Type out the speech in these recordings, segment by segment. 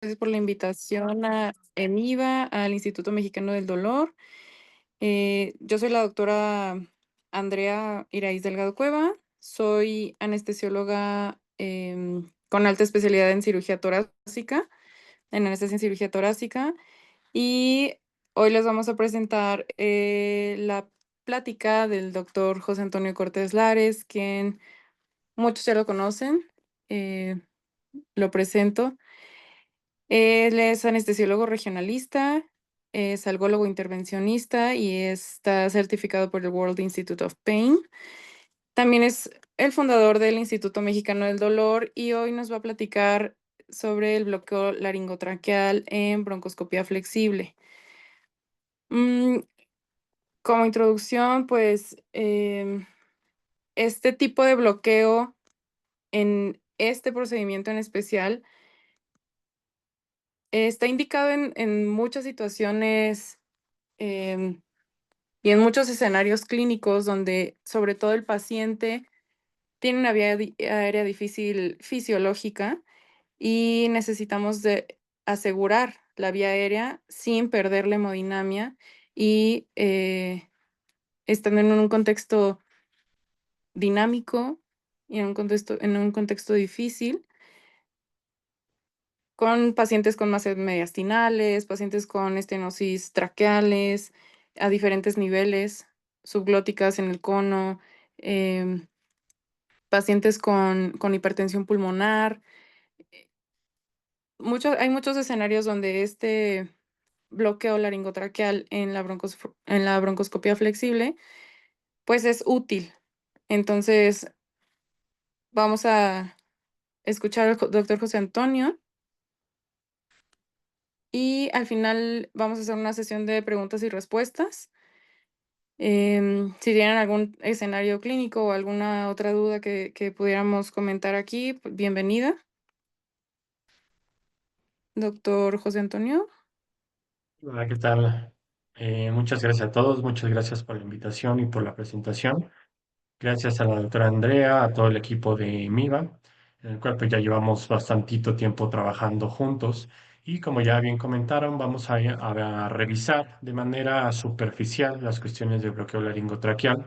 gracias por la invitación a EMIVA, al Instituto Mexicano del Dolor. Yo soy la doctora Andrea Iraíz Delgado Cueva, soy anestesióloga con alta especialidad en cirugía torácica, en anestesia en cirugía torácica, y hoy les vamos a presentar la plática del doctor José Antonio Cortés Lares, quien muchos ya lo conocen. eh, lo presento. Él es anestesiólogo regionalista, es algólogo intervencionista y está certificado por el World Institute of Pain. También es el fundador del Instituto Mexicano del Dolor y hoy nos va a platicar sobre el bloqueo laringotraqueal en broncoscopía flexible. Mm, como introducción, pues este tipo de bloqueo en este procedimiento en especial está indicado en muchas situaciones em, y en muchos escenarios clínicos donde, sobre todo, el paciente tiene una vía aérea difícil fisiológica y necesitamos de asegurar la vía aérea sin perder la hemodinamia y estando en un contexto dinámico y en un contexto difícil, con pacientes con masas mediastinales, pacientes con estenosis traqueales a diferentes niveles, subglóticas en el cono, em, pacientes con hipertensión pulmonar. Hay muchos escenarios donde este bloqueo laringotraqueal en la broncoscopía flexible, pues, es útil. Entonces, vamos a escuchar al doctor José Antonio y al final vamos a hacer una sesión de preguntas y respuestas. Si tienen algún escenario clínico o alguna otra duda que pudiéramos comentar aquí, pues, bienvenida. Doctor José Antonio. Hola, ¿qué tal? Muchas gracias a todos, muchas gracias por la invitación y por la presentación. Gracias a la doctora Andrea, a todo el equipo de MIVA, en el cual pues ya llevamos bastantito tiempo trabajando juntos y como ya bien comentaron, vamos a revisar de manera superficial las cuestiones de bloqueo laringotraqueal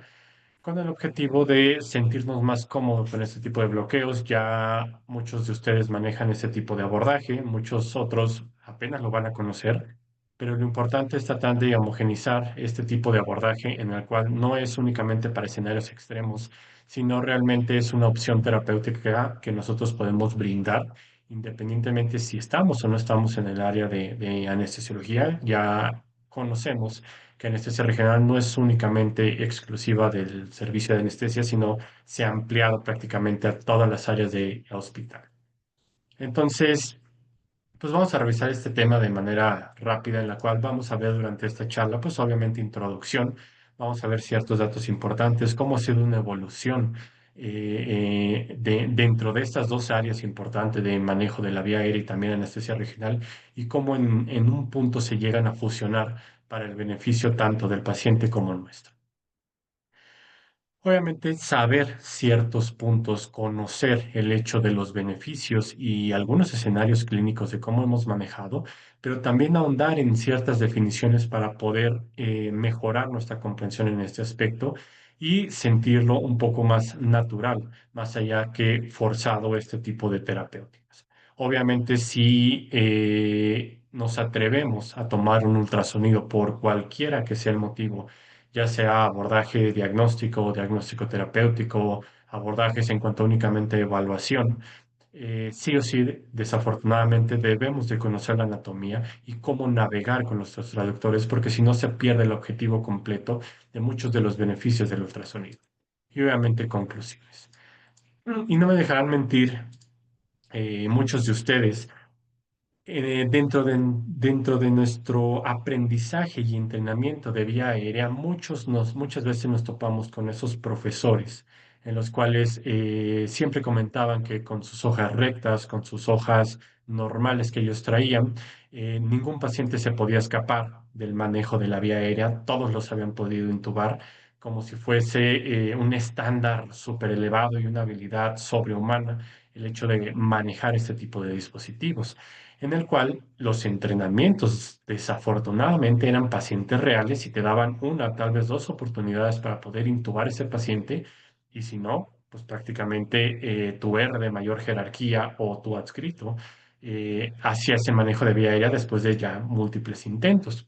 con el objetivo de sentirnos más cómodos con este tipo de bloqueos. Ya muchos de ustedes manejan este tipo de abordaje, muchos otros apenas lo van a conocer, pero lo importante es tratar de homogenizar este tipo de abordaje en el cual no es únicamente para escenarios extremos, sino realmente es una opción terapéutica que nosotros podemos brindar independientemente si estamos o no estamos en el área de anestesiología. Ya conocemos que anestesia regional no es únicamente exclusiva del servicio de anestesia, sino se ha ampliado prácticamente a todas las áreas de hospital. Entonces, pues vamos a revisar este tema de manera rápida, en la cual vamos a ver durante esta charla, pues obviamente introducción, vamos a ver ciertos datos importantes, cómo ha sido una evolución dentro de estas dos áreas importantes de manejo de la vía aérea y también anestesia regional, y cómo en un punto se llegan a fusionar para el beneficio tanto del paciente como nuestro. Obviamente, saber ciertos puntos, conocer el hecho de los beneficios y algunos escenarios clínicos de cómo hemos manejado, pero también ahondar en ciertas definiciones para poder mejorar nuestra comprensión en este aspecto y sentirlo un poco más natural, más allá que forzado este tipo de terapéuticas. Obviamente, si nos atrevemos a tomar un ultrasonido por cualquiera que sea el motivo, ya sea abordaje diagnóstico o diagnóstico terapéutico, abordajes en cuanto únicamente a evaluación. Sí o sí, desafortunadamente debemos de conocer la anatomía y cómo navegar con nuestros traductores, porque si no se pierde el objetivo completo de muchos de los beneficios del ultrasonido. Y obviamente conclusiones. Y no me dejarán mentir muchos de ustedes dentro de nuestro aprendizaje y entrenamiento de vía aérea, muchas veces nos topamos con esos profesores en los cuales siempre comentaban que con sus hojas rectas, con sus hojas normales que ellos traían, ningún paciente se podía escapar del manejo de la vía aérea, todos los habían podido intubar como si fuese un estándar súper elevado y una habilidad sobrehumana el hecho de manejar este tipo de dispositivos. en el cual los entrenamientos desafortunadamente eran pacientes reales y te daban una, tal vez dos oportunidades para poder intubar ese paciente y si no, pues prácticamente tu R de mayor jerarquía o tu adscrito hacía ese manejo de vía aérea después de ya múltiples intentos.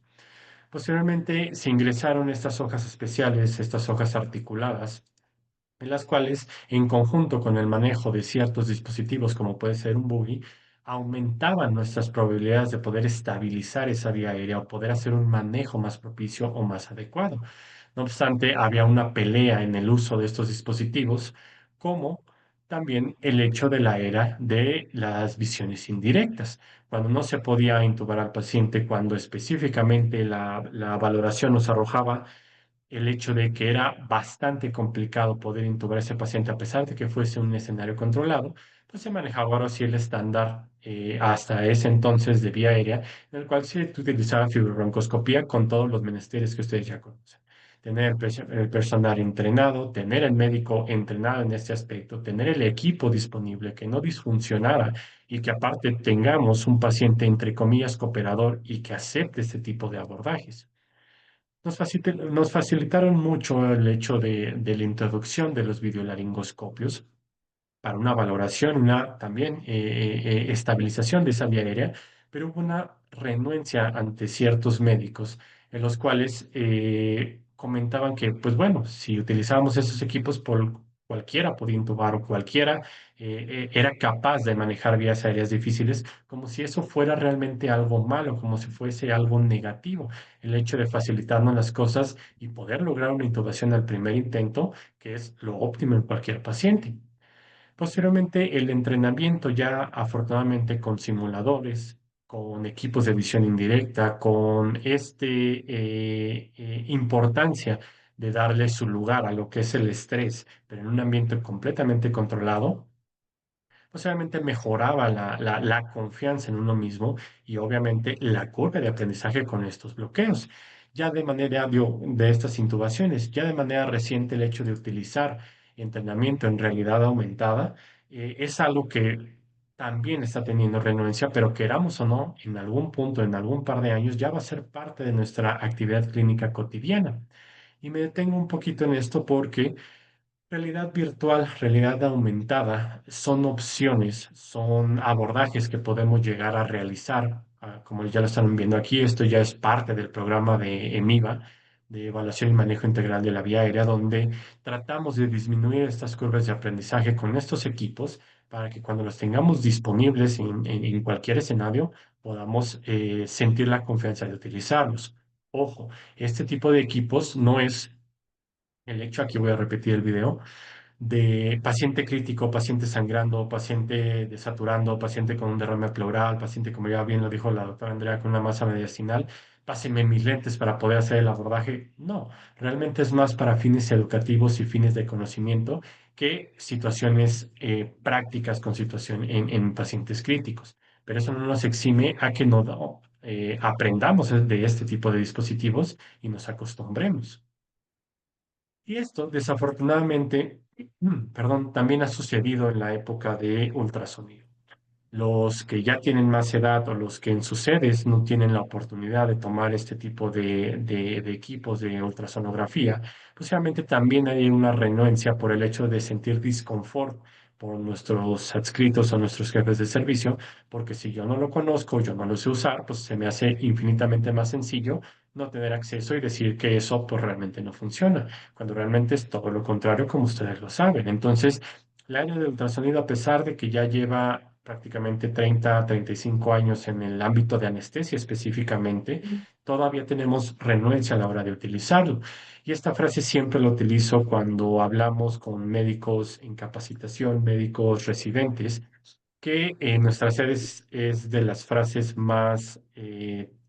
Posteriormente se ingresaron estas hojas especiales, estas hojas articuladas, en las cuales, en conjunto con el manejo de ciertos dispositivos, como puede ser un buggy, aumentaban nuestras probabilidades de poder estabilizar esa vía aérea o poder hacer un manejo más propicio o más adecuado. No obstante, había una pelea en el uso de estos dispositivos, como también el hecho de la era de las visiones indirectas, cuando no se podía intubar al paciente, cuando específicamente la valoración nos arrojaba el hecho de que era bastante complicado poder intubar a ese paciente a pesar de que fuese un escenario controlado, pues se manejaba ahora sí el estándar hasta ese entonces de vía aérea, en el cual se utilizaba fibrobroncoscopía con todos los menesteres que ustedes ya conocen. Tener el personal entrenado, tener el médico entrenado en este aspecto, tener el equipo disponible que no disfuncionara y que aparte tengamos un paciente entre comillas cooperador y que acepte este tipo de abordajes. Nos facilitaron mucho el hecho de la introducción de los videolaringoscopios para una valoración, una también estabilización de esa vía aérea, pero hubo una renuencia ante ciertos médicos en los cuales comentaban que, pues bueno, si utilizábamos esos equipos, por cualquiera podía intubar o cualquiera era capaz de manejar vías aéreas difíciles, como si eso fuera realmente algo malo, como si fuese algo negativo, el hecho de facilitarnos las cosas y poder lograr una intubación al primer intento, que es lo óptimo en cualquier paciente. Posteriormente, el entrenamiento ya afortunadamente con simuladores, con equipos de visión indirecta, con importancia de darle su lugar a lo que es el estrés, pero en un ambiente completamente controlado, pues obviamente mejoraba la confianza en uno mismo y obviamente la curva de aprendizaje con estos bloqueos. Ya de manera de estas intubaciones, ya de manera reciente el hecho de utilizar entrenamiento en realidad aumentada es algo que también está teniendo renuencia, pero queramos o no, en algún punto, en algún par de años, ya va a ser parte de nuestra actividad clínica cotidiana. Y me detengo un poquito en esto porque realidad virtual, realidad aumentada, son opciones, son abordajes que podemos llegar a realizar. Como ya lo están viendo aquí, esto ya es parte del programa de EMIVA, de Evaluación y Manejo Integral de la Vía Aérea, donde tratamos de disminuir estas curvas de aprendizaje con estos equipos para que cuando los tengamos disponibles en cualquier escenario, podamos sentir la confianza de utilizarlos. Ojo, este tipo de equipos no es el hecho, aquí voy a repetir el video, de paciente crítico, paciente sangrando, paciente desaturando, paciente con un derrame pleural, paciente, como ya bien lo dijo la doctora Andrea, con una masa mediastinal, pásenme mis lentes para poder hacer el abordaje. No, realmente es más para fines educativos y fines de conocimiento que situaciones prácticas con situación en pacientes críticos. Pero eso no nos exime a que no aprendamos de este tipo de dispositivos y nos acostumbremos. Y esto, desafortunadamente, perdón, también ha sucedido en la época de ultrasonido. Los que ya tienen más edad o los que en sus sedes no tienen la oportunidad de tomar este tipo de equipos de ultrasonografía, pues obviamente también hay una renuencia por el hecho de sentir disconfort por nuestros adscritos o nuestros jefes de servicio, porque si yo no lo conozco, yo no lo sé usar, pues se me hace infinitamente más sencillo no tener acceso y decir que eso pues realmente no funciona, cuando realmente es todo lo contrario, como ustedes lo saben. Entonces, la área de ultrasonido, a pesar de que ya lleva prácticamente 30, 35 años en el ámbito de anestesia específicamente, todavía tenemos renuencia a la hora de utilizarlo. Y esta frase siempre la utilizo cuando hablamos con médicos en capacitación, médicos residentes, que en nuestras sedes es de las frases más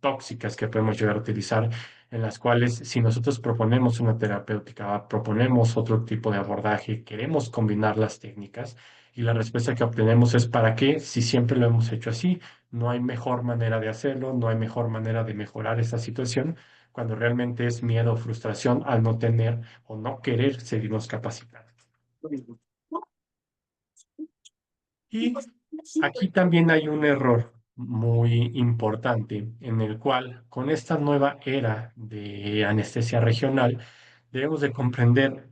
tóxicas que podemos llegar a utilizar, en las cuales si nosotros proponemos una terapéutica, proponemos otro tipo de abordaje, queremos combinar las técnicas y la respuesta que obtenemos es ¿para qué? Si siempre lo hemos hecho así, no hay mejor manera de hacerlo, no hay mejor manera de mejorar esa situación, cuando realmente es miedo o frustración al no tener o no querer seguirnos capacitando. Y aquí también hay un error muy importante en el cual con esta nueva era de anestesia regional debemos de comprender,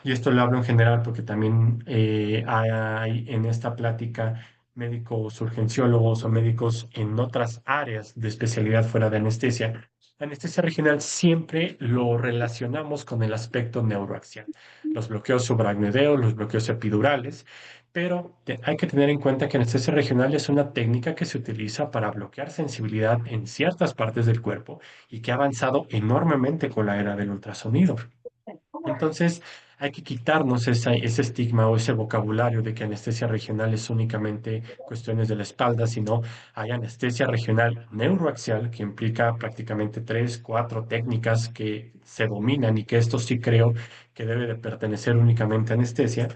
y esto lo hablo en general porque también hay en esta plática médicos urgenciólogos o médicos en otras áreas de especialidad fuera de anestesia. La anestesia regional siempre lo relacionamos con el aspecto neuroaxial, los bloqueos subaracnoideos, los bloqueos epidurales, pero hay que tener en cuenta que anestesia regional es una técnica que se utiliza para bloquear sensibilidad en ciertas partes del cuerpo y que ha avanzado enormemente con la era del ultrasonido. Entonces, hay que quitarnos ese estigma o ese vocabulario de que anestesia regional es únicamente cuestiones de la espalda, sino hay anestesia regional neuroaxial, que implica prácticamente tres, cuatro técnicas que se dominan y que esto sí creo que debe de pertenecer únicamente a anestesia,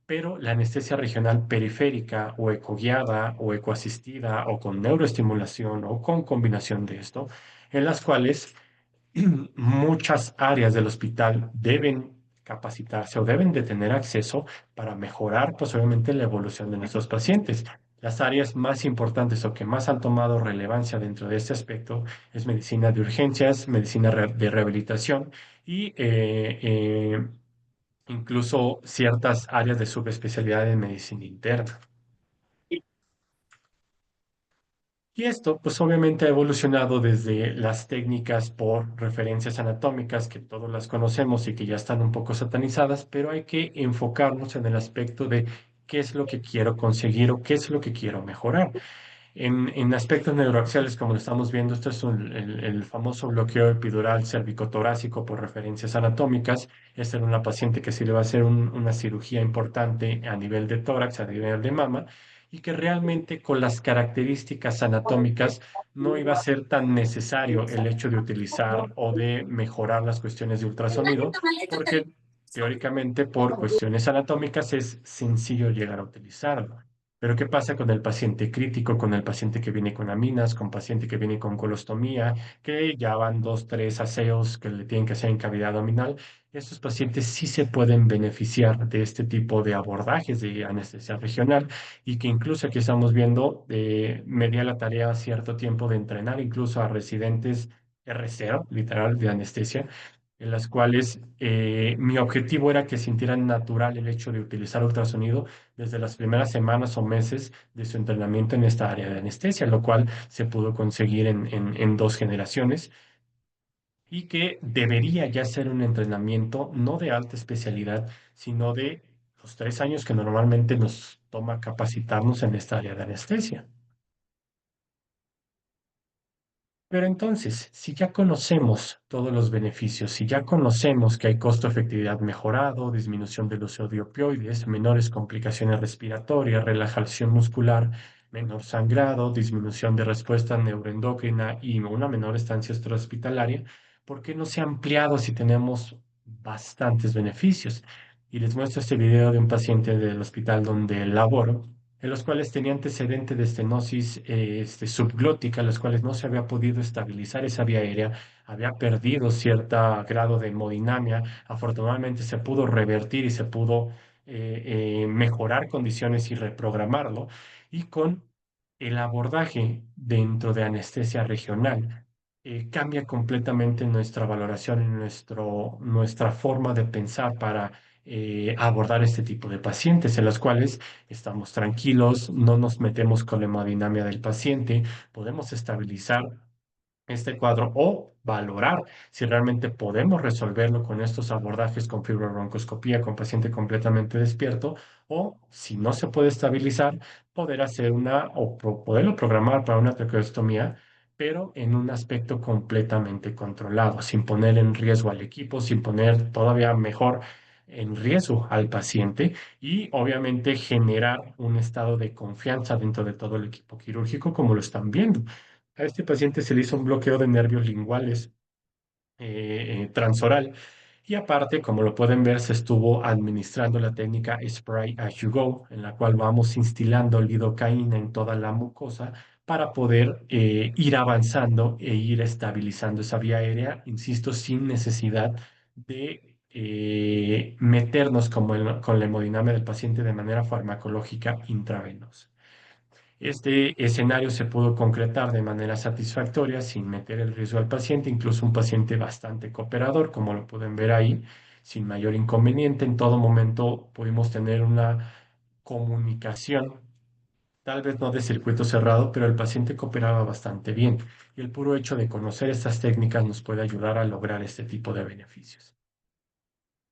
pero la anestesia regional periférica o ecoguiada o ecoasistida o con neuroestimulación o con combinación de esto, en las cuales muchas áreas del hospital deben capacitarse o deben de tener acceso para mejorar, pues obviamente, la evolución de nuestros pacientes. Las áreas más importantes o que más han tomado relevancia dentro de este aspecto es medicina de urgencias, medicina de rehabilitación y incluso ciertas áreas de subespecialidad en medicina interna. Y esto, pues obviamente ha evolucionado desde las técnicas por referencias anatómicas, que todos las conocemos y que ya están un poco satanizadas, pero hay que enfocarnos en el aspecto de qué es lo que quiero conseguir o qué es lo que quiero mejorar. En aspectos neuroaxiales, como lo estamos viendo, esto es el famoso bloqueo epidural cervicotorácico por referencias anatómicas. Esta era una paciente que se le va a hacer una cirugía importante a nivel de tórax, a nivel de mama, y que realmente con las características anatómicas no iba a ser tan necesario el hecho de utilizar o de mejorar las cuestiones de ultrasonido, porque teóricamente por cuestiones anatómicas es sencillo llegar a utilizarlo. Pero ¿qué pasa con el paciente crítico, con el paciente que viene con aminas, con paciente que viene con colostomía, que ya van dos, tres aseos que le tienen que hacer en cavidad abdominal? Estos pacientes sí se pueden beneficiar de este tipo de abordajes de anestesia regional y que incluso aquí estamos viendo, me di a la tarea cierto tiempo de entrenar incluso a residentes R0, literal, de anestesia, en las cuales mi objetivo era que sintieran natural el hecho de utilizar ultrasonido desde las primeras semanas o meses de su entrenamiento en esta área de anestesia, lo cual se pudo conseguir en dos generaciones y que debería ya ser un entrenamiento no de alta especialidad, sino de los 3 años que normalmente nos toma capacitarnos en esta área de anestesia. Pero entonces, si ya conocemos todos los beneficios, si ya conocemos que hay costo-efectividad mejorado, disminución del uso de opioides, menores complicaciones respiratorias, relajación muscular, menor sangrado, disminución de respuesta neuroendocrina y una menor estancia extrahospitalaria, ¿por qué no se ha ampliado si tenemos bastantes beneficios? Y les muestro este video de un paciente del hospital donde laboro en los cuales tenía antecedente de estenosis subglótica, los cuales no se había podido estabilizar esa vía aérea, había perdido cierto grado de hemodinamia. Afortunadamente se pudo revertir y se pudo mejorar condiciones y reprogramarlo. Y con el abordaje dentro de anestesia regional, cambia completamente nuestra valoración y nuestra forma de pensar para abordar este tipo de pacientes, en los cuales estamos tranquilos, no nos metemos con la hemodinamia del paciente, podemos estabilizar este cuadro o valorar si realmente podemos resolverlo con estos abordajes con fibrobroncoscopía con paciente completamente despierto o si no se puede estabilizar, poder hacer poderlo programar para una traqueostomía, pero en un aspecto completamente controlado, sin poner en riesgo al equipo, sin poner todavía mejor en riesgo al paciente y obviamente generar un estado de confianza dentro de todo el equipo quirúrgico como lo están viendo. A este paciente se le hizo un bloqueo de nervios linguales transoral y aparte, como lo pueden ver, se estuvo administrando la técnica Spray as you go, en la cual vamos instilando lidocaína en toda la mucosa para poder ir avanzando e ir estabilizando esa vía aérea, insisto, sin necesidad de meternos con la hemodinamia del paciente de manera farmacológica intravenosa. Este escenario se pudo concretar de manera satisfactoria sin meter el riesgo al paciente, incluso un paciente bastante cooperador, como lo pueden ver ahí, sin mayor inconveniente. En todo momento pudimos tener una comunicación, tal vez no de circuito cerrado, pero el paciente cooperaba bastante bien. Y el puro hecho de conocer estas técnicas nos puede ayudar a lograr este tipo de beneficios.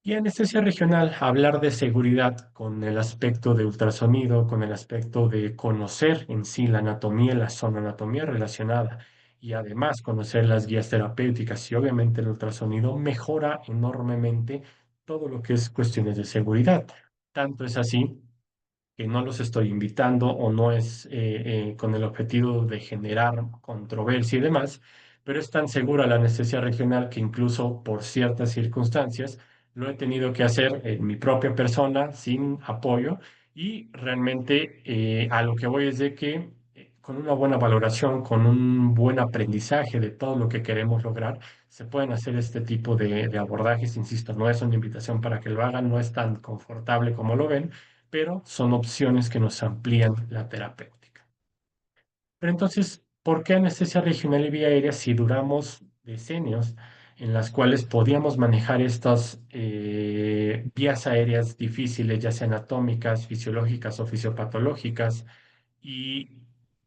Y anestesia regional, hablar de seguridad con el aspecto de ultrasonido, con el aspecto de conocer en sí la anatomía, la anatomía relacionada y además conocer las guías terapéuticas y obviamente el ultrasonido mejora enormemente todo lo que es cuestiones de seguridad. Tanto es así que no los estoy invitando o no es con el objetivo de generar controversia y demás, pero es tan segura la anestesia regional que incluso por ciertas circunstancias lo he tenido que hacer en mi propia persona sin apoyo y realmente a lo que voy es de que con una buena valoración, con un buen aprendizaje de todo lo que queremos lograr, se pueden hacer este tipo de abordajes. Insisto, no es una invitación para que lo hagan, no es tan confortable como lo ven, pero son opciones que nos amplían la terapéutica. Pero entonces, ¿por qué anestesia regional y vía aérea si duramos decenios en las cuales podíamos manejar estas vías aéreas difíciles, ya sean anatómicas, fisiológicas o fisiopatológicas, y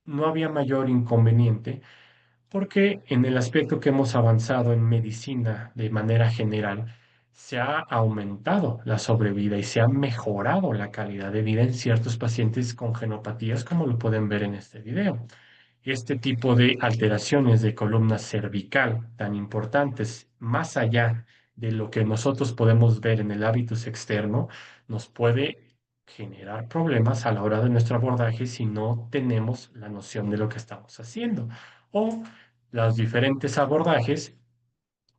no había mayor inconveniente? Porque en el aspecto que hemos avanzado en medicina de manera general, se ha aumentado la sobrevida y se ha mejorado la calidad de vida en ciertos pacientes con genopatías, como lo pueden ver en este video. Este tipo de alteraciones de columna cervical tan importantes, más allá de lo que nosotros podemos ver en el hábitus externo, nos puede generar problemas a la hora de nuestro abordaje si no tenemos la noción de lo que estamos haciendo. O los diferentes abordajes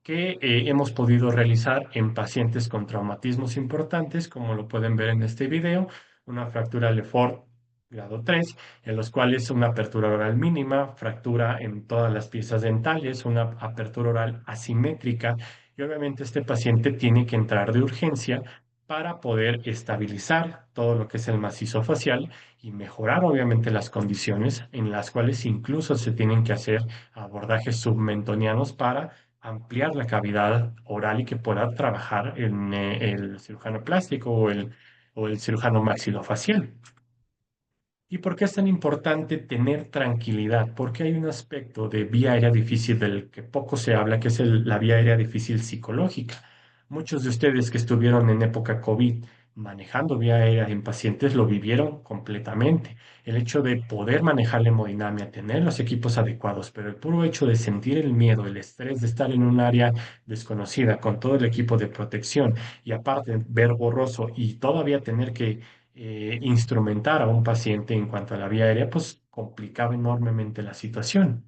que hemos podido realizar en pacientes con traumatismos importantes, como lo pueden ver en este video, una fractura Lefort grado 3, en los cuales una apertura oral mínima, fractura en todas las piezas dentales, una apertura oral asimétrica, y obviamente este paciente tiene que entrar de urgencia para poder estabilizar todo lo que es el macizo facial y mejorar obviamente las condiciones en las cuales incluso se tienen que hacer abordajes submentonianos para ampliar la cavidad oral y que pueda trabajar en el cirujano plástico o el cirujano maxilofacial. ¿Y por qué es tan importante tener tranquilidad? Porque hay un aspecto de vía aérea difícil del que poco se habla, que es la vía aérea difícil psicológica. Muchos de ustedes que estuvieron en época COVID manejando vía aérea en pacientes lo vivieron completamente. El hecho de poder manejar la hemodinamia, tener los equipos adecuados, pero el puro hecho de sentir el miedo, el estrés de estar en un área desconocida con todo el equipo de protección y aparte ver borroso y todavía tener que instrumentar a un paciente en cuanto a la vía aérea, pues complicaba enormemente la situación.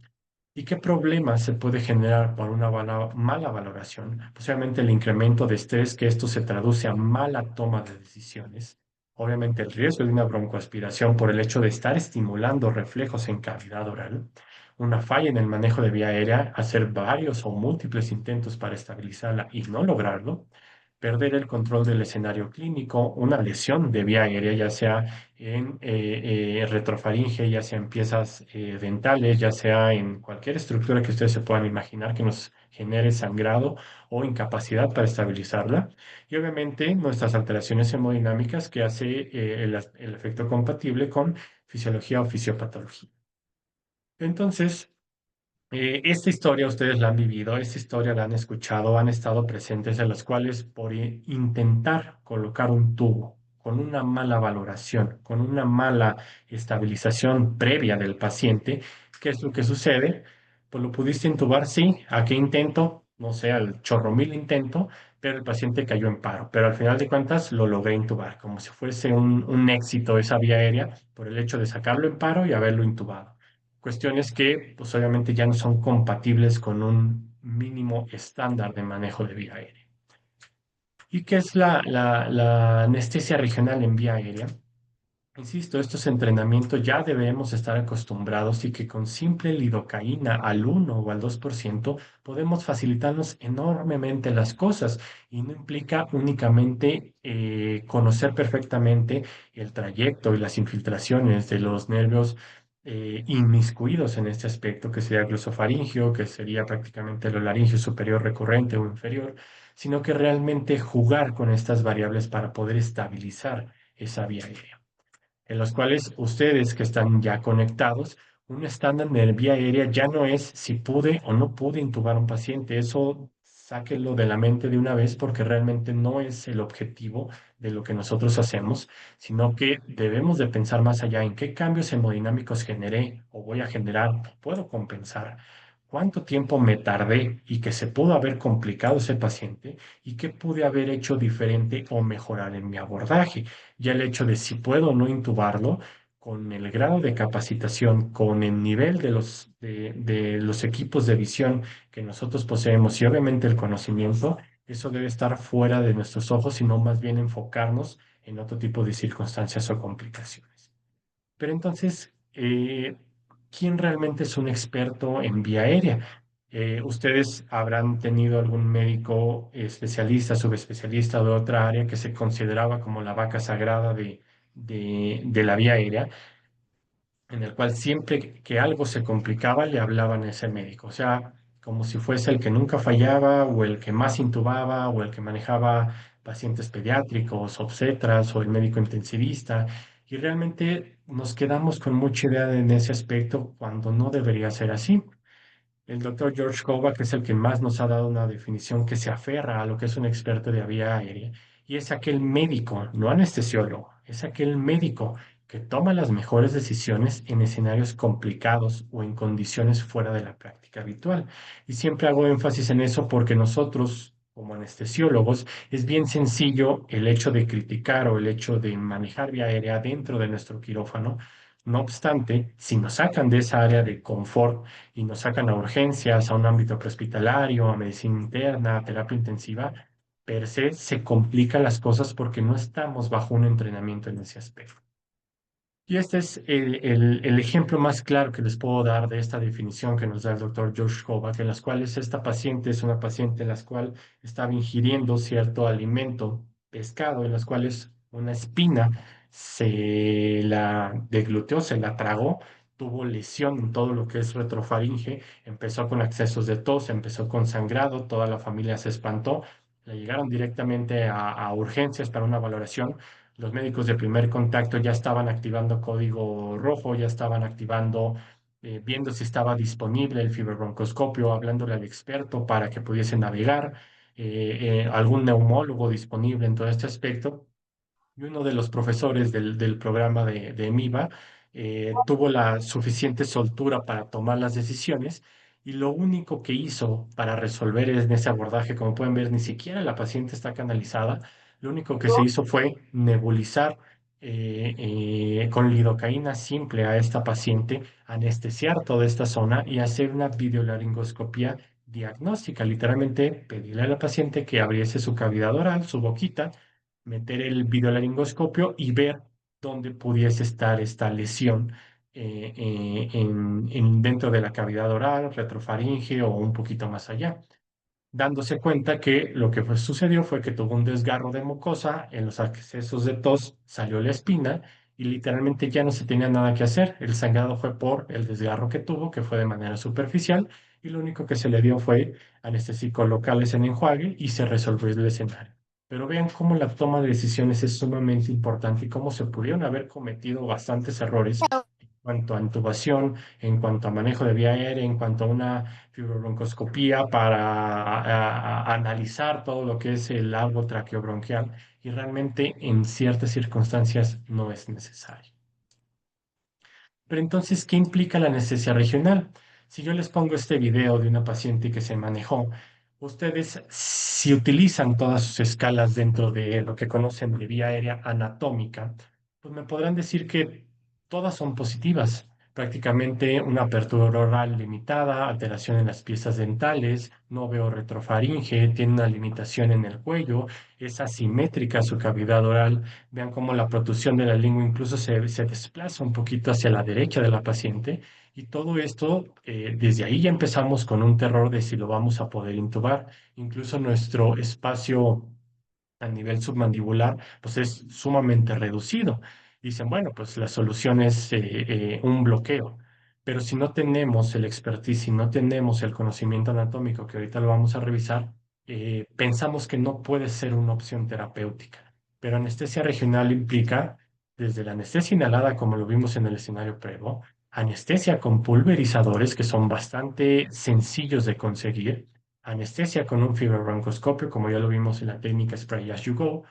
¿Y qué problemas se puede generar por una mala valoración? Posiblemente el incremento de estrés, que esto se traduce a mala toma de decisiones. Obviamente el riesgo de una broncoaspiración por el hecho de estar estimulando reflejos en cavidad oral. Una falla en el manejo de vía aérea, hacer varios o múltiples intentos para estabilizarla y no lograrlo, perder el control del escenario clínico, una lesión de vía aérea, ya sea en retrofaringe, ya sea en piezas dentales, ya sea en cualquier estructura que ustedes se puedan imaginar que nos genere sangrado o incapacidad para estabilizarla. Y obviamente nuestras alteraciones hemodinámicas que hace el efecto compatible con fisiología o fisiopatología. Entonces, esta historia ustedes la han vivido, esta historia la han escuchado, han estado presentes, en las cuales por intentar colocar un tubo con una mala valoración, con una mala estabilización previa del paciente, ¿qué es lo que sucede? Pues lo pudiste intubar, sí, ¿a qué intento? No sé, al chorro mil intento, pero el paciente cayó en paro. Pero al final de cuentas lo logré intubar, como si fuese un éxito esa vía aérea por el hecho de sacarlo en paro y haberlo intubado. Cuestiones que, pues obviamente ya no son compatibles con un mínimo estándar de manejo de vía aérea. ¿Y qué es la anestesia regional en vía aérea? Insisto, estos entrenamientos ya debemos estar acostumbrados y que con simple lidocaína al 1 o al 2% podemos facilitarnos enormemente las cosas y no implica únicamente conocer perfectamente el trayecto y las infiltraciones de los nervios inmiscuidos en este aspecto, que sería glosofaringio, que sería prácticamente lo laringio superior recurrente o inferior, sino que realmente jugar con estas variables para poder estabilizar esa vía aérea en los cuales ustedes que están ya conectados, un estándar de vía aérea ya no es si pude o no pude intubar a un paciente. Eso sáquenlo de la mente de una vez porque realmente no es el objetivo de lo que nosotros hacemos, sino que debemos de pensar más allá en qué cambios hemodinámicos generé o voy a generar, o puedo compensar. ¿Cuánto tiempo me tardé y que se pudo haber complicado ese paciente y qué pude haber hecho diferente o mejorar en mi abordaje? Ya el hecho de si puedo o no intubarlo, con el grado de capacitación, con el nivel de los equipos de visión que nosotros poseemos y obviamente el conocimiento, eso debe estar fuera de nuestros ojos, sino más bien enfocarnos en otro tipo de circunstancias o complicaciones. Pero entonces, ¿quién realmente es un experto en vía aérea? Ustedes habrán tenido algún médico especialista, subespecialista de otra área que se consideraba como la vaca sagrada de la vía aérea, en el cual siempre que algo se complicaba le hablaban a ese médico, o sea, como si fuese el que nunca fallaba o el que más intubaba o el que manejaba pacientes pediátricos, obstetras o el médico intensivista. Y realmente nos quedamos con mucha idea en ese aspecto cuando no debería ser así. El doctor George Kovac es el que más nos ha dado una definición que se aferra a lo que es un experto de vía aérea, y es aquel médico, no anestesiólogo, es aquel médico que toma las mejores decisiones en escenarios complicados o en condiciones fuera de la práctica habitual. Y siempre hago énfasis en eso porque nosotros, como anestesiólogos, es bien sencillo el hecho de criticar o el hecho de manejar vía aérea dentro de nuestro quirófano. No obstante, si nos sacan de esa área de confort, y nos sacan a urgencias, a un ámbito prehospitalario, a medicina interna, a terapia intensiva, per se complican las cosas porque no estamos bajo un entrenamiento en ese aspecto. Y este es el ejemplo más claro que les puedo dar de esta definición que nos da el doctor Josh Kovac, en las cuales esta paciente es una paciente en la cual estaba ingiriendo cierto alimento, pescado, en las cuales una espina se la degluteó, se la tragó, tuvo lesión en todo lo que es retrofaringe, empezó con accesos de tos, empezó con sangrado, toda la familia se espantó, le llegaron directamente a urgencias para una valoración. Los médicos de primer contacto ya estaban activando código rojo, ya estaban activando, viendo si estaba disponible el fibrobroncoscopio, hablándole al experto para que pudiese navegar, algún neumólogo disponible en todo este aspecto. Y uno de los profesores del programa de MIVA tuvo la suficiente soltura para tomar las decisiones y lo único que hizo para resolver en ese abordaje, como pueden ver, ni siquiera la paciente está canalizada, lo único que se hizo fue nebulizar con lidocaína simple a esta paciente, anestesiar toda esta zona y hacer una videolaringoscopía diagnóstica, literalmente pedirle a la paciente que abriese su cavidad oral, su boquita, meter el videolaringoscopio y ver dónde pudiese estar esta lesión dentro de la cavidad oral, retrofaringe o un poquito más allá, dándose cuenta que lo que sucedió fue que tuvo un desgarro de mucosa, en los accesos de tos salió la espina y literalmente ya no se tenía nada que hacer. El sangrado fue por el desgarro que tuvo, que fue de manera superficial, y lo único que se le dio fue anestésicos locales en enjuague y se resolvió el escenario. Pero vean cómo la toma de decisiones es sumamente importante y cómo se pudieron haber cometido bastantes errores en cuanto a intubación, en cuanto a manejo de vía aérea, en cuanto a una fibrobroncoscopía para analizar todo lo que es el árbol traqueobronquial y realmente en ciertas circunstancias no es necesario. Pero entonces, ¿qué implica la anestesia regional? Si yo les pongo este video de una paciente que se manejó, ustedes si utilizan todas sus escalas dentro de lo que conocen de vía aérea anatómica, pues me podrán decir que todas son positivas. Prácticamente una apertura oral limitada, alteración en las piezas dentales, no veo retrofaringe, tiene una limitación en el cuello, es asimétrica su cavidad oral. Vean cómo la protusión de la lengua incluso se desplaza un poquito hacia la derecha de la paciente. Y todo esto, desde ahí ya empezamos con un terror de si lo vamos a poder intubar. Incluso nuestro espacio a nivel submandibular, pues es sumamente reducido. Dicen, bueno, pues la solución es un bloqueo. Pero si no tenemos el expertise, si no tenemos el conocimiento anatómico, que ahorita lo vamos a revisar, pensamos que no puede ser una opción terapéutica. Pero anestesia regional implica desde la anestesia inhalada, como lo vimos en el escenario previo, anestesia con pulverizadores que son bastante sencillos de conseguir, anestesia con un fibrobroncoscopio, como ya lo vimos en la técnica Spray As You Go,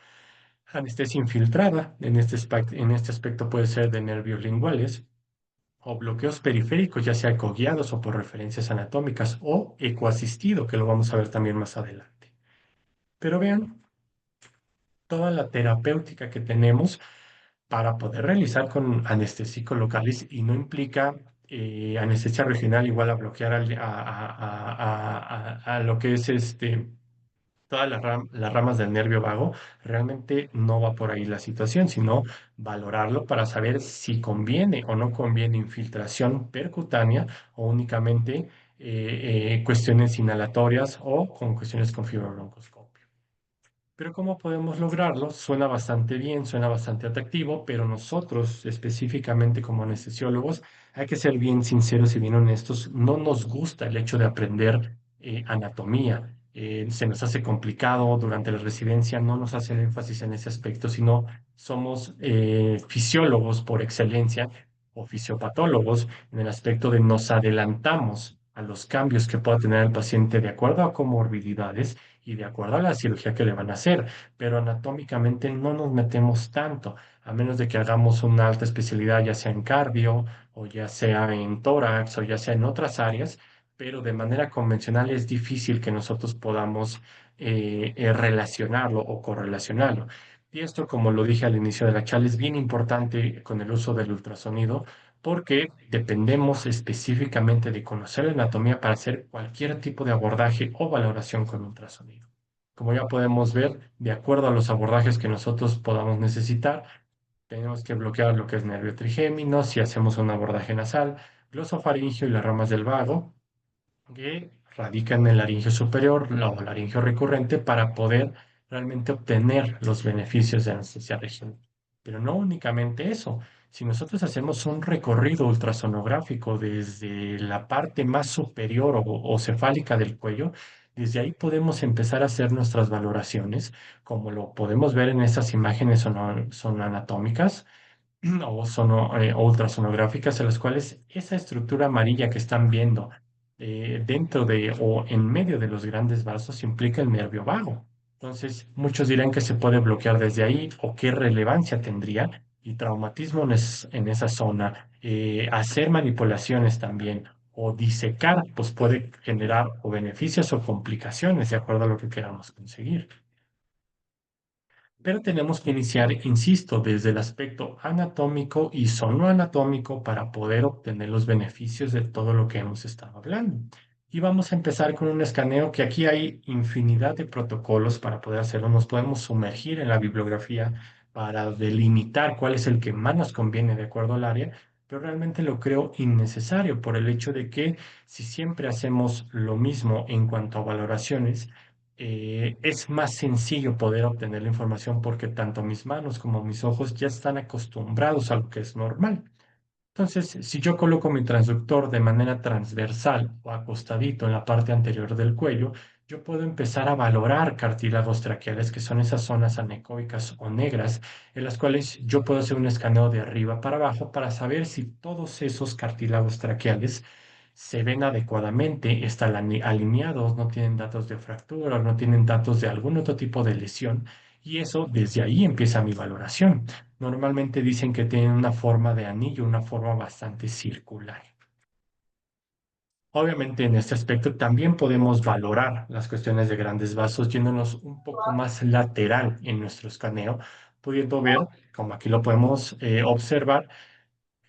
anestesia infiltrada, en este aspecto puede ser de nervios linguales, o bloqueos periféricos, ya sea coguiados o por referencias anatómicas, o ecoasistido, que lo vamos a ver también más adelante. Pero vean toda la terapéutica que tenemos para poder realizar con anestésico locales y no implica anestesia regional igual a bloquear a lo que es todas las ramas del nervio vago. Realmente no va por ahí la situación, sino valorarlo para saber si conviene o no conviene infiltración percutánea o únicamente cuestiones inhalatorias o con cuestiones con fibrobroncoscopio. Pero ¿cómo podemos lograrlo? Suena bastante bien, suena bastante atractivo, pero nosotros específicamente como anestesiólogos hay que ser bien sinceros y bien honestos. No nos gusta el hecho de aprender anatomía. Se nos hace complicado durante la residencia, no nos hacen énfasis en ese aspecto, sino somos fisiólogos por excelencia o fisiopatólogos en el aspecto de nos adelantamos a los cambios que pueda tener el paciente de acuerdo a comorbilidades y de acuerdo a la cirugía que le van a hacer, pero anatómicamente no nos metemos tanto, a menos de que hagamos una alta especialidad, ya sea en cardio o ya sea en tórax o ya sea en otras áreas, pero de manera convencional es difícil que nosotros podamos relacionarlo o correlacionarlo. Y esto, como lo dije al inicio de la charla, es bien importante con el uso del ultrasonido porque dependemos específicamente de conocer la anatomía para hacer cualquier tipo de abordaje o valoración con ultrasonido. Como ya podemos ver, de acuerdo a los abordajes que nosotros podamos necesitar, tenemos que bloquear lo que es nervio trigémino, si hacemos un abordaje nasal, glosofaringio y las ramas del vago, que radica en el laringio superior o laringio recurrente para poder realmente obtener los beneficios de anestesia regional. Pero no únicamente eso. Si nosotros hacemos un recorrido ultrasonográfico desde la parte más superior o cefálica del cuello, desde ahí podemos empezar a hacer nuestras valoraciones, como lo podemos ver en esas imágenes son anatómicas o, o ultrasonográficas, en las cuales esa estructura amarilla que están viendo dentro de o en medio de los grandes vasos implica el nervio vago. Entonces, muchos dirán que se puede bloquear desde ahí o qué relevancia tendría y traumatismo en esa zona, hacer manipulaciones también o disecar, pues puede generar o beneficios o complicaciones de acuerdo a lo que queramos conseguir. Pero tenemos que iniciar, insisto, desde el aspecto anatómico y anatómico para poder obtener los beneficios de todo lo que hemos estado hablando. Y vamos a empezar con un escaneo que aquí hay infinidad de protocolos para poder hacerlo. Nos podemos sumergir en la bibliografía para delimitar cuál es el que más nos conviene de acuerdo al área, pero realmente lo creo innecesario por el hecho de que si siempre hacemos lo mismo en cuanto a valoraciones, es más sencillo poder obtener la información porque tanto mis manos como mis ojos ya están acostumbrados a lo que es normal. Entonces, si yo coloco mi transductor de manera transversal o acostadito en la parte anterior del cuello, yo puedo empezar a valorar cartílagos traqueales, que son esas zonas anecoicas o negras, en las cuales yo puedo hacer un escaneo de arriba para abajo para saber si todos esos cartílagos traqueales se ven adecuadamente, están alineados, no tienen datos de fractura, no tienen datos de algún otro tipo de lesión. Y eso, desde ahí empieza mi valoración. Normalmente dicen que tienen una forma de anillo, una forma bastante circular. Obviamente en este aspecto también podemos valorar las cuestiones de grandes vasos yéndonos un poco más lateral en nuestro escaneo, pudiendo ver, como aquí lo podemos observar,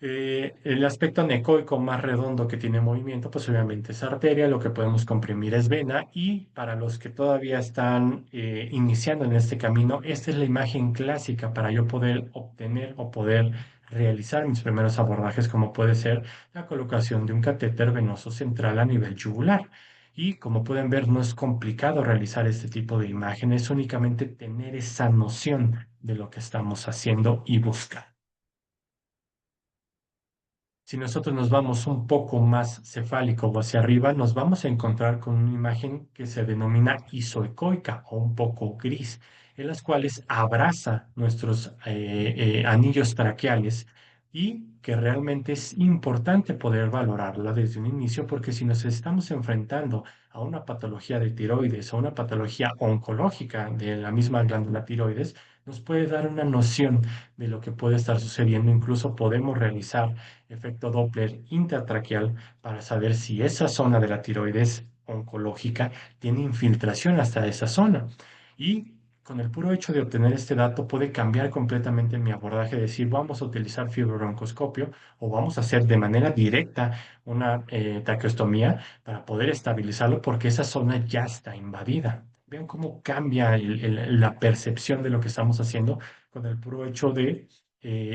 el aspecto anecoico más redondo que tiene movimiento, pues obviamente es arteria, lo que podemos comprimir es vena y para los que todavía están iniciando en este camino, esta es la imagen clásica para yo poder obtener o poder realizar mis primeros abordajes, como puede ser la colocación de un catéter venoso central a nivel yugular. Y como pueden ver, no es complicado realizar este tipo de imágenes, únicamente tener esa noción de lo que estamos haciendo y buscar. Si nosotros nos vamos un poco más cefálico o hacia arriba, nos vamos a encontrar con una imagen que se denomina isoecoica o un poco gris, en las cuales abraza nuestros anillos traqueales y que realmente es importante poder valorarla desde un inicio porque si nos estamos enfrentando a una patología de tiroides o una patología oncológica de la misma glándula tiroides, nos puede dar una noción de lo que puede estar sucediendo. Incluso podemos realizar efecto Doppler intratraqueal para saber si esa zona de la tiroides oncológica tiene infiltración hasta esa zona. Y con el puro hecho de obtener este dato puede cambiar completamente mi abordaje, decir, vamos a utilizar fibrobroncoscopio o vamos a hacer de manera directa una traqueostomía para poder estabilizarlo porque esa zona ya está invadida. Vean cómo cambia la percepción de lo que estamos haciendo con el puro hecho de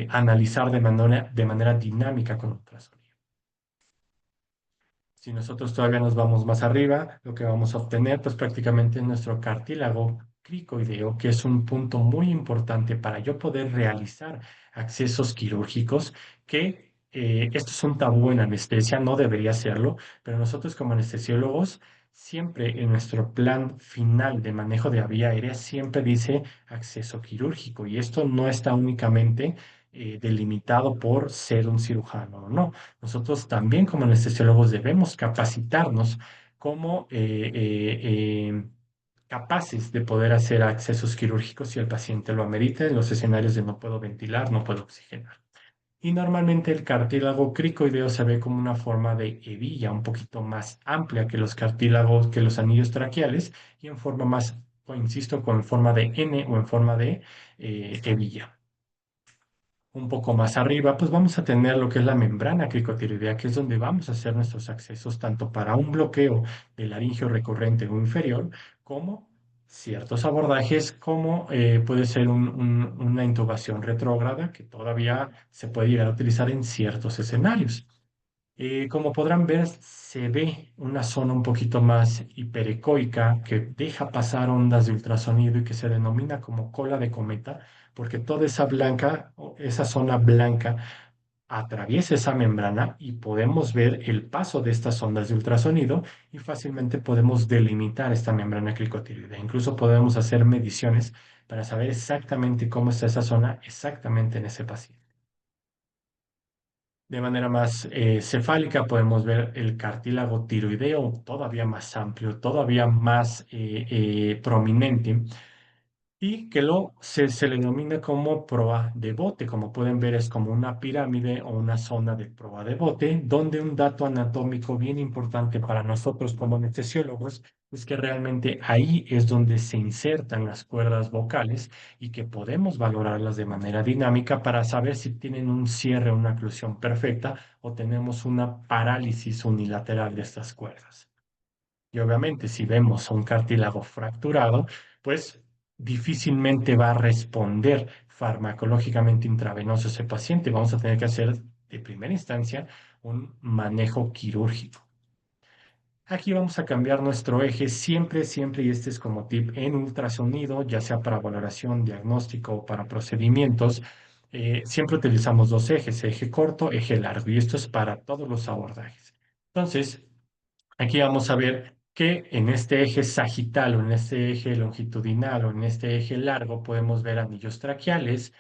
analizar de manera dinámica con ultrasonido. Si nosotros todavía nos vamos más arriba, lo que vamos a obtener, pues prácticamente es nuestro cartílago cricoideo, que es un punto muy importante para yo poder realizar accesos quirúrgicos, que esto es un tabú en anestesia, no debería serlo, pero nosotros como anestesiólogos, siempre en nuestro plan final de manejo de la vía aérea, siempre dice acceso quirúrgico, y esto no está únicamente delimitado por ser un cirujano o no. Nosotros también como anestesiólogos debemos capacitarnos como capaces de poder hacer accesos quirúrgicos si el paciente lo amerita en los escenarios de no puedo ventilar, no puedo oxigenar. Y normalmente el cartílago cricoideo se ve como una forma de hebilla un poquito más amplia que los cartílagos, que los anillos traqueales y en forma más, o insisto, con forma de N o en forma de hebilla. Un poco más arriba, pues vamos a tener lo que es la membrana cricotiroidea, que es donde vamos a hacer nuestros accesos tanto para un bloqueo del laringio recurrente o inferior, como ciertos abordajes, como puede ser una intubación retrógrada, que todavía se puede llegar a utilizar en ciertos escenarios. Como podrán ver, se ve una zona un poquito más hiperecoica que deja pasar ondas de ultrasonido y que se denomina como cola de cometa, porque toda esa blanca, o esa zona blanca atraviesa esa membrana y podemos ver el paso de estas ondas de ultrasonido y fácilmente podemos delimitar esta membrana cricotiroidea. Incluso podemos hacer mediciones para saber exactamente cómo está esa zona exactamente en ese paciente. De manera más cefálica podemos ver el cartílago tiroideo todavía más amplio, todavía más prominente y que se le denomina como proa de bote. Como pueden ver, es como una pirámide o una zona de proa de bote, donde un dato anatómico bien importante para nosotros como anestesiólogos es que realmente ahí es donde se insertan las cuerdas vocales y que podemos valorarlas de manera dinámica para saber si tienen un cierre o una oclusión perfecta o tenemos una parálisis unilateral de estas cuerdas. Y obviamente, si vemos un cartílago fracturado, pues difícilmente va a responder farmacológicamente intravenoso ese paciente. Vamos a tener que hacer de primera instancia un manejo quirúrgico. Aquí vamos a cambiar nuestro eje siempre, siempre, y este es como tip en ultrasonido, ya sea para valoración, diagnóstico o para procedimientos. Siempre utilizamos dos ejes, eje corto, eje largo, y esto es para todos los abordajes. Entonces, aquí vamos a ver que en este eje sagital o en este eje longitudinal o en este eje largo podemos ver anillos traqueales,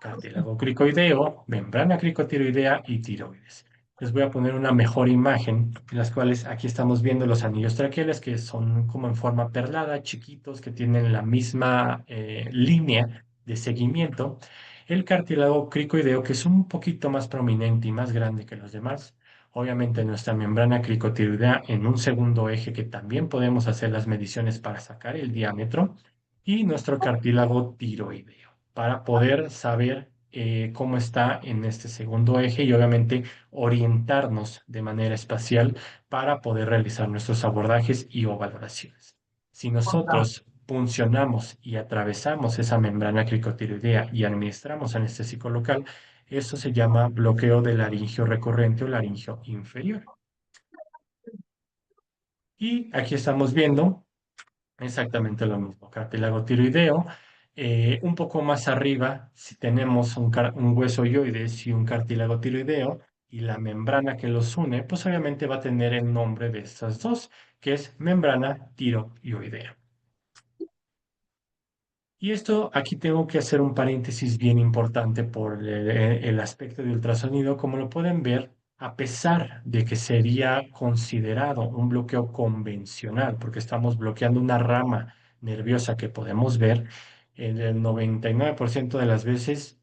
cartílago cricoideo, membrana cricotiroidea y tiroides. Les voy a poner una mejor imagen, en las cuales aquí estamos viendo los anillos traqueales que son como en forma perlada, chiquitos, que tienen la misma línea de seguimiento. El cartílago cricoideo, que es un poquito más prominente y más grande que los demás. Obviamente nuestra membrana cricotiroidea en un segundo eje que también podemos hacer las mediciones para sacar el diámetro y nuestro cartílago tiroideo para poder saber cómo está en este segundo eje y obviamente orientarnos de manera espacial para poder realizar nuestros abordajes y o valoraciones. Si nosotros puncionamos y atravesamos esa membrana cricotiroidea y administramos anestésico local, eso se llama bloqueo del laringio recurrente o laringio inferior. Y aquí estamos viendo exactamente lo mismo, cartílago tiroideo. Un poco más arriba, si tenemos un hueso hioides y un cartílago tiroideo, y la membrana que los une, pues obviamente va a tener el nombre de estas dos, que es membrana tiroidea. Y esto aquí tengo que hacer un paréntesis bien importante por el aspecto de ultrasonido. Como lo pueden ver, a pesar de que sería considerado un bloqueo convencional, porque estamos bloqueando una rama nerviosa que podemos ver, en el 99% de las veces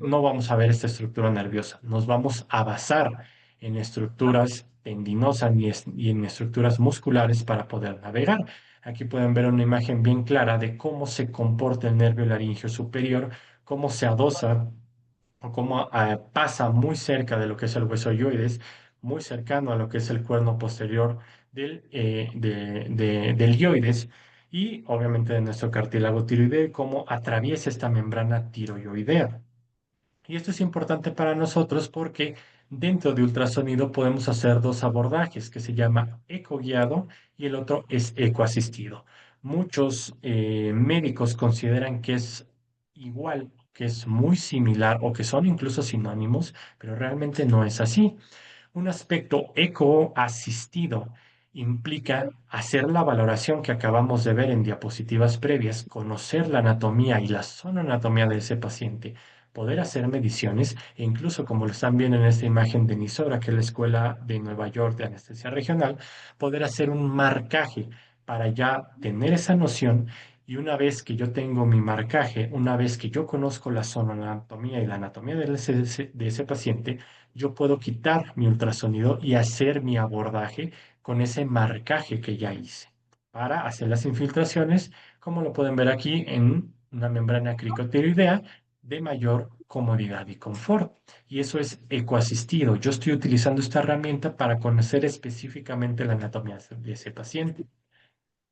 no vamos a ver esta estructura nerviosa. Nos vamos a basar en estructuras tendinosas y en estructuras musculares para poder navegar. Aquí pueden ver una imagen bien clara de cómo se comporta el nervio laringio superior, cómo se adosa o cómo pasa muy cerca de lo que es el hueso yoides, muy cercano a lo que es el cuerno posterior del yoides y obviamente de nuestro cartílago tiroideo, cómo atraviesa esta membrana tiroidea. Y esto es importante para nosotros porque dentro de ultrasonido podemos hacer dos abordajes que se llama ecoguiado y el otro es ecoasistido. Muchos médicos consideran que es igual, que es muy similar o que son incluso sinónimos, pero realmente no es así. Un aspecto ecoasistido implica hacer la valoración que acabamos de ver en diapositivas previas, conocer la anatomía y la anatomía de ese paciente, poder hacer mediciones e incluso como lo están viendo en esta imagen de Nisora, que es la Escuela de Nueva York de Anestesia Regional, poder hacer un marcaje para ya tener esa noción y una vez que yo tengo mi marcaje, una vez que yo conozco la anatomía y la anatomía de ese paciente, yo puedo quitar mi ultrasonido y hacer mi abordaje con ese marcaje que ya hice para hacer las infiltraciones, como lo pueden ver aquí en una membrana cricotiroidea de mayor comodidad y confort. Y eso es ecoasistido. Yo estoy utilizando esta herramienta para conocer específicamente la anatomía de ese paciente.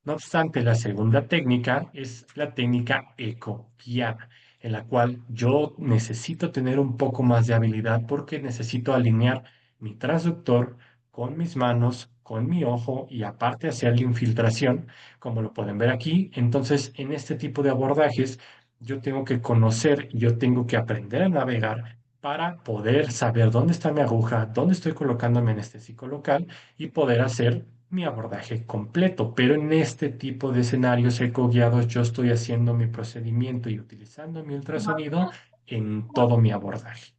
No obstante, la segunda técnica es la técnica eco-guiada, en la cual yo necesito tener un poco más de habilidad porque necesito alinear mi transductor con mis manos, con mi ojo y aparte hacer la infiltración, como lo pueden ver aquí. Entonces, en este tipo de abordajes, yo tengo que conocer, yo tengo que aprender a navegar para poder saber dónde está mi aguja, dónde estoy colocando mi anestésico local y poder hacer mi abordaje completo, pero en este tipo de escenarios ecoguiados yo estoy haciendo mi procedimiento y utilizando mi ultrasonido en todo mi abordaje.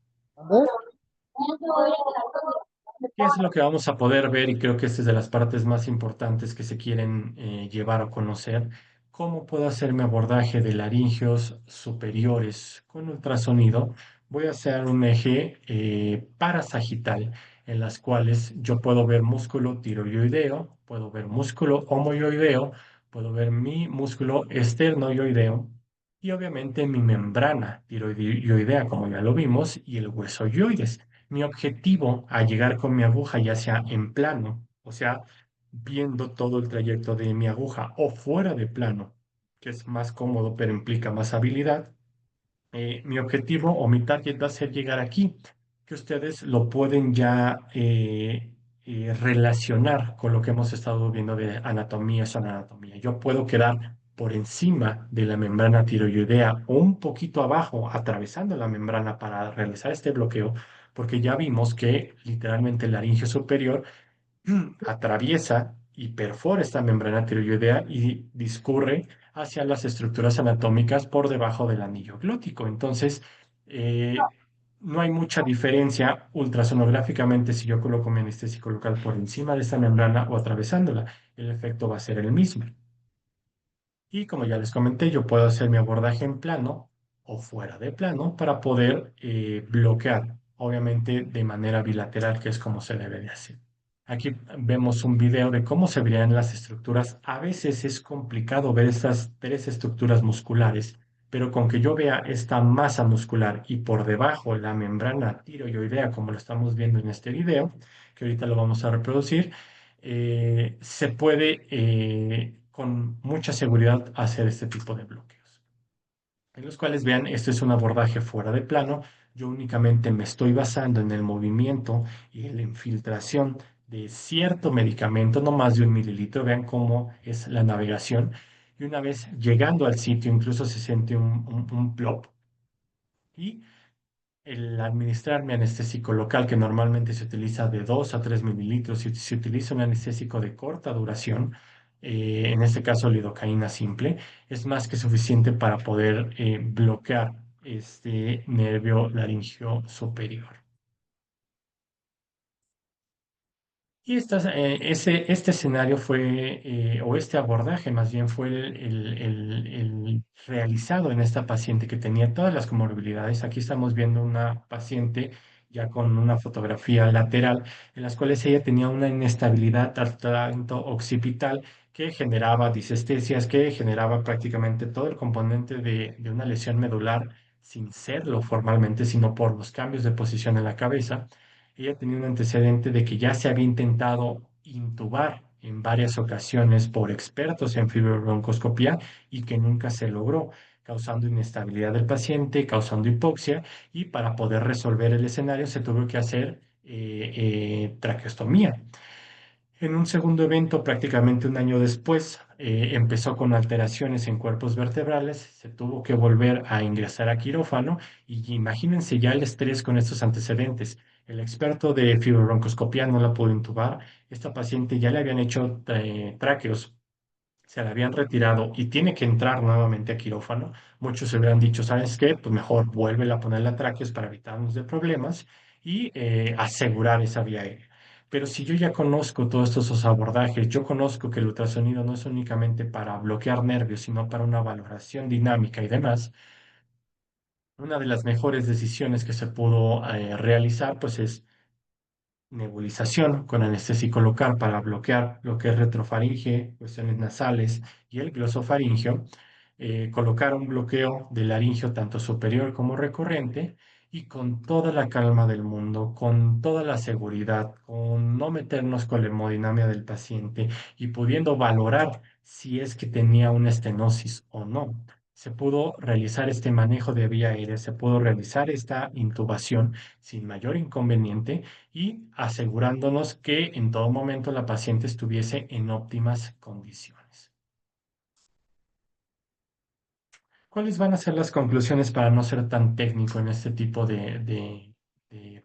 ¿Qué es lo que vamos a poder ver? Y creo que esta es de las partes más importantes que se quieren llevar a conocer. ¿Cómo puedo hacer mi abordaje de laringios superiores con ultrasonido? Voy a hacer un eje parasagital en las cuales yo puedo ver músculo tiroideo, puedo ver músculo homoyoideo, puedo ver mi músculo esternoyoideo y obviamente mi membrana tiroidea, como ya lo vimos, y el hueso yoides. Mi objetivo al llegar con mi aguja, ya sea en plano, o sea, viendo todo el trayecto de mi aguja o fuera de plano, que es más cómodo pero implica más habilidad, mi objetivo o mi target va a ser llegar aquí, que ustedes lo pueden ya relacionar con lo que hemos estado viendo de anatomía, son anatomía. Yo puedo quedar por encima de la membrana tiroidea o un poquito abajo, atravesando la membrana para realizar este bloqueo, porque ya vimos que literalmente el laringio superior atraviesa y perfora esta membrana tiroidea y discurre hacia las estructuras anatómicas por debajo del anillo glótico. Entonces, eh, no hay mucha diferencia ultrasonográficamente si yo coloco mi anestésico local por encima de esta membrana o atravesándola. El efecto va a ser el mismo. Y como ya les comenté, yo puedo hacer mi abordaje en plano o fuera de plano para poder bloquear, obviamente de manera bilateral, que es como se debe de hacer. Aquí vemos un video de cómo se verían las estructuras. A veces es complicado ver estas tres estructuras musculares, pero con que yo vea esta masa muscular y por debajo la membrana tiroidea, como lo estamos viendo en este video, que ahorita lo vamos a reproducir, se puede con mucha seguridad hacer este tipo de bloqueos. En los cuales vean, esto es un abordaje fuera de plano. Yo únicamente me estoy basando en el movimiento y en la infiltración de cierto medicamento, no más de 1 mililitro. Vean cómo es la navegación. Y una vez llegando al sitio, incluso se siente un plop. Y el administrar mi anestésico local, que normalmente se utiliza de 2 a 3 mililitros, si se utiliza un anestésico de corta duración, en este caso lidocaína simple, es más que suficiente para poder bloquear este nervio laringio superior. Y este escenario fue, o este abordaje más bien fue el realizado en esta paciente que tenía todas las comorbilidades. Aquí estamos viendo una paciente ya con una fotografía lateral en las cuales ella tenía una inestabilidad tanto occipital que generaba disestesias, que generaba prácticamente todo el componente de una lesión medular sin serlo formalmente, sino por los cambios de posición en la cabeza. Ella tenía un antecedente de que ya se había intentado intubar en varias ocasiones por expertos en fibrobroncoscopía y que nunca se logró, causando inestabilidad del paciente, causando hipoxia, y para poder resolver el escenario se tuvo que hacer traqueostomía. En un segundo evento, prácticamente un año después, empezó con alteraciones en cuerpos vertebrales, se tuvo que volver a ingresar a quirófano y imagínense ya el estrés con estos antecedentes. El experto de fibrobroncoscopía no la pudo intubar, esta paciente ya le habían hecho tráqueos, se la habían retirado y tiene que entrar nuevamente a quirófano. Muchos se hubieran dicho, ¿sabes qué? Pues mejor vuelve a poner la tráqueos para evitarnos de problemas y asegurar esa vía aérea. Pero si yo ya conozco todos estos abordajes, yo conozco que el ultrasonido no es únicamente para bloquear nervios, sino para una valoración dinámica y demás, una de las mejores decisiones que se pudo realizar, pues es nebulización con anestésico local para bloquear lo que es retrofaringe, cuestiones nasales y el glosofaringio, colocar un bloqueo del laringio tanto superior como recurrente y con toda la calma del mundo, con toda la seguridad, con no meternos con la hemodinamia del paciente y pudiendo valorar si es que tenía una estenosis o no. Se pudo realizar este manejo de vía aérea, se pudo realizar esta intubación sin mayor inconveniente y asegurándonos que en todo momento la paciente estuviese en óptimas condiciones. ¿Cuáles van a ser las conclusiones para no ser tan técnico en este tipo de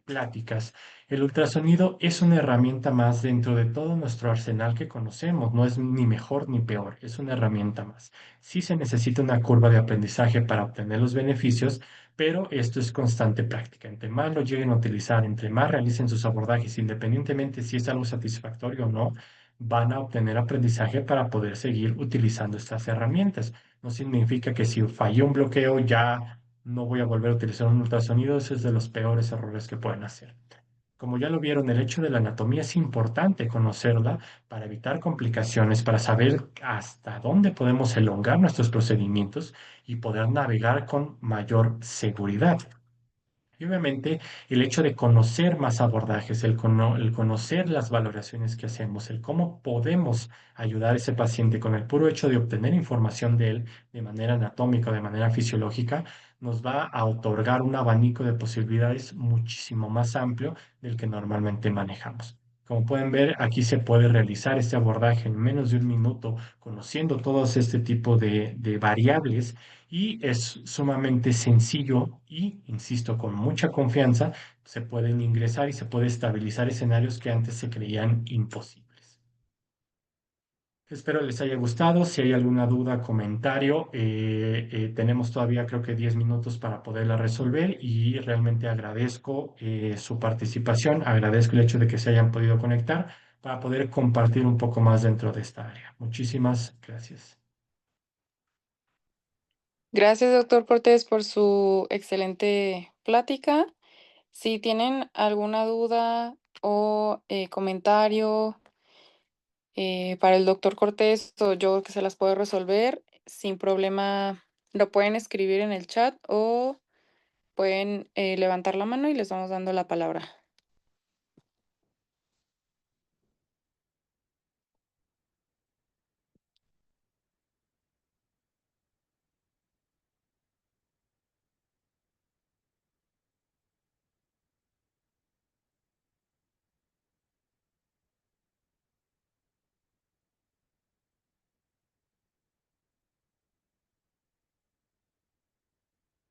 pláticas? El ultrasonido es una herramienta más dentro de todo nuestro arsenal que conocemos, no es ni mejor ni peor, es una herramienta más. Sí se necesita una curva de aprendizaje para obtener los beneficios, pero esto es constante práctica. Entre más lo lleguen a utilizar, entre más realicen sus abordajes, independientemente si es algo satisfactorio o no, van a obtener aprendizaje para poder seguir utilizando estas herramientas. No significa que si falló un bloqueo ya no voy a volver a utilizar un ultrasonido. Ese es de los peores errores que pueden hacer. Como ya lo vieron, el hecho de la anatomía es importante conocerla para evitar complicaciones, para saber hasta dónde podemos elongar nuestros procedimientos y poder navegar con mayor seguridad. Y obviamente el hecho de conocer más abordajes, el conocer las valoraciones que hacemos, el cómo podemos ayudar a ese paciente con el puro hecho de obtener información de él de manera anatómica o de manera fisiológica, nos va a otorgar un abanico de posibilidades muchísimo más amplio del que normalmente manejamos. Como pueden ver, aquí se puede realizar este abordaje en menos de un minuto, conociendo todos este tipo de variables y es sumamente sencillo y, insisto, con mucha confianza se pueden ingresar y se puede estabilizar escenarios que antes se creían imposibles. Espero les haya gustado. Si hay alguna duda, comentario, tenemos todavía creo que 10 minutos para poderla resolver y realmente agradezco su participación, agradezco el hecho de que se hayan podido conectar para poder compartir un poco más dentro de esta área. Muchísimas gracias. Gracias, doctor Cortés, por su excelente plática. Si tienen alguna duda o comentario para el doctor Cortés o yo que se las puedo resolver, sin problema lo pueden escribir en el chat o pueden levantar la mano y les vamos dando la palabra.